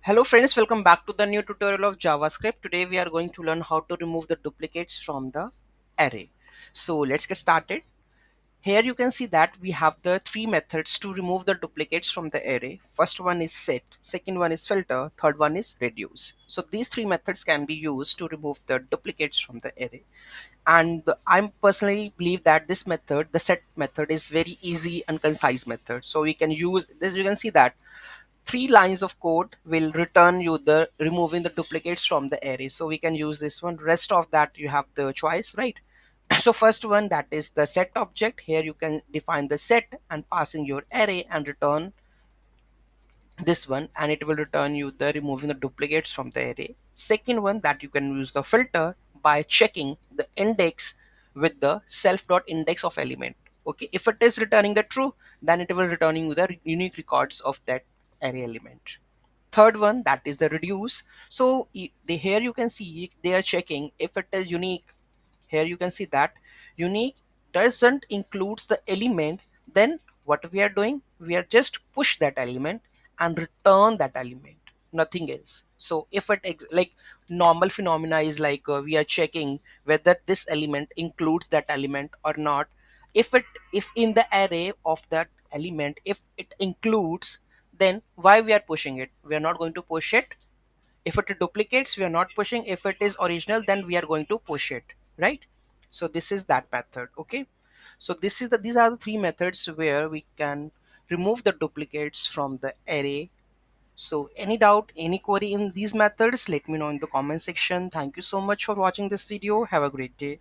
Hello friends, welcome back to the new tutorial of JavaScript. Today we are going to learn how to remove the duplicates from the array. So let's get started. Here you can see that we have the three methods to remove the duplicates from the array. First one is set, second one is filter, third one is reduce. So these three methods can be used to remove the duplicates from the array. And I personally believe that this method, the set method, is very easy and concise method. So we can use this. You can see that three lines of code will return you the removing the duplicates from the array, so we can use this one. Rest of that you have the choice, right? So first one, that is the set object. Here you can define the set and passing your array and return this one, and it will return you the removing the duplicates from the array. Second one, that you can use the filter by checking the index with the self dot index of element. Okay, if it is returning the true, then it will returning you the unique records of that array element. Third one, that is the reduce. So here you can see they are checking if it is unique. Here you can see that unique doesn't includes the element. Then what we are doing, we are just push that element and return that element, nothing else. So if like normal phenomena is like we are checking whether this element includes that element or not. If in the array of that element, if it includes, then why we are pushing it? We are not going to push it. If it duplicates, we are not pushing. If it is original, then we are going to push it, right? So this is that method. Okay, so these are the three methods where we can remove the duplicates from the array. So any doubt, any query in these methods, let me know in the comment section. Thank you so much for watching this video. Have a great day.